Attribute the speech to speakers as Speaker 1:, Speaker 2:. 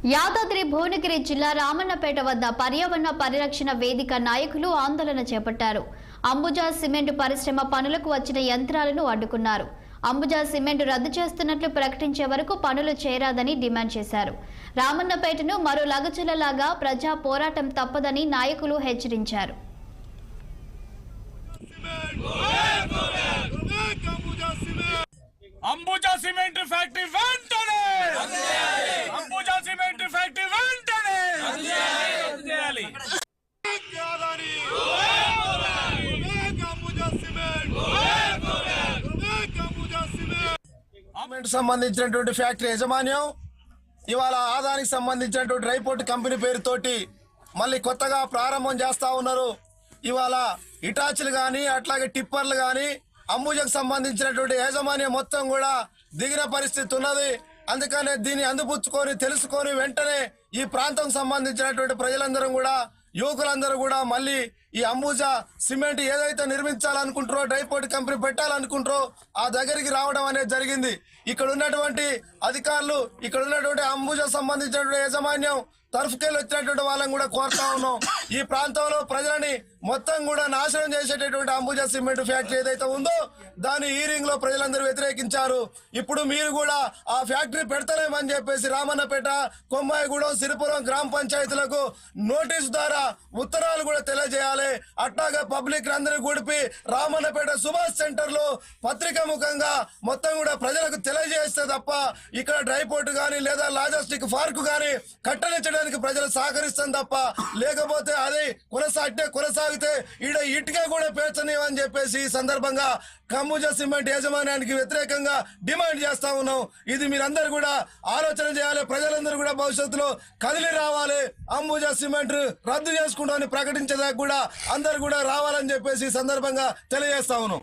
Speaker 1: యాదాద్రి భువనగిరి జిల్లా రామన్నపేట వద్ద పర్యావరణ పరిరక్షణ వేదిక నాయకులు ఆందోళన చేపట్టారు. అంబుజా సిమెంట్ పరిశ్రమ పనులకు వచ్చిన యంత్రాలను అడ్డుకున్నారు. అంబుజా సిమెంట్ రద్దు చేస్తున్నట్లు ప్రకటించే వరకు పనులు చేరాదని డిమాండ్ చేశారు. రామన్నపేటను మరో లగచలలాగా ప్రజా పోరాటం తప్పదని నాయకులు హెచ్చరించారు.
Speaker 2: అంబుజా సిమెంట్ ఫ్యాక్టరీ వెంటనే అంబుజా సిమెంట్ ఫ్యాక్టరీ వెంటనే
Speaker 3: సంబంధించినటువంటి ఫ్యాక్టరీ యాజమాన్యం ఇవాళ ఆదానికి సంబంధించినటువంటి రైపోర్ట్ కంపెనీ పేరుతోటి మళ్ళీ కొత్తగా ప్రారంభం చేస్తా ఉన్నారు. ఇవాళ ఇటాచీలు కానీ అట్లాగే టిప్పర్లు కానీ అంబుజాకు సంబంధించినటువంటి యాజమాన్యం మొత్తం కూడా దిగిన పరిస్థితి ఉన్నది. అందుకనే దీన్ని అందిపుచ్చుకొని తెలుసుకొని వెంటనే ఈ ప్రాంతం సంబంధించినటువంటి ప్రజలందరూ కూడా యువకులందరూ కూడా మళ్ళీ ఈ అంబుజా సిమెంట్ ఏదైతే నిర్మించాలనుకుంటారో డ్రైపోర్ట్ కంపెనీ పెట్టాలనుకుంటారో ఆ దగ్గరికి రావడం అనేది జరిగింది. ఇక్కడ ఉన్నటువంటి అధికారులు ఇక్కడ ఉన్నటువంటి అంబుజా సంబంధించినటువంటి యాజమాన్యం తరఫుకెళ్ళి వచ్చినటువంటి వాళ్ళని కూడా కోరుతా ఉన్నాం. ఈ ప్రాంతంలో ప్రజలని మొత్తం కూడా నాశనం చేసేటటువంటి అంబుజా సిమెంట్ ఫ్యాక్టరీ ఏదైతే ఉందో దాని హీరింగ్ లో ప్రజలందరూ వ్యతిరేకించారు. ఇప్పుడు మీరు కూడా ఆ ఫ్యాక్టరీ పెడతలేమని చెప్పేసి రామన్నపేట, కొమ్మాయిగూడెం, సిరిపురం గ్రామ పంచాయతీలకు నోటీసు ద్వారా ఉత్తరాలు కూడా తెలియజేయాలి. అట్లాగే పబ్లిక్ అందరూ కూడిపి రామన్నపేట సుభాష్ సెంటర్ లో పత్రికా ముఖంగా మొత్తం కూడా ప్రజలకు తెలియజేస్తే తప్ప ఇక్కడ డ్రైపోర్ట్ గానీ లేదా లాజిస్టిక్ పార్క్ గానీ కట్టనించడానికి ప్రజలు సహకరిస్తాం తప్ప లేకపోతే అది కొనసాగితే ఈడ ఇటుక కూడా పేర్చనివని చెప్పేసి ఈ సందర్భంగా అంబుజా సిమెంట్ యాజమాన్యానికి వ్యతిరేకంగా డిమాండ్ చేస్తా ఉన్నాం. ఇది మీరందరూ కూడా ఆలోచన చేయాలి. ప్రజలందరూ కూడా భవిష్యత్తులో కదిలి రావాలి. అంబుజా సిమెంట్ రద్దు చేసుకుంటామని ప్రకటించేదాకా కూడా అందరు కూడా రావాలని చెప్పేసి ఈ సందర్భంగా తెలియజేస్తా ఉన్నాం.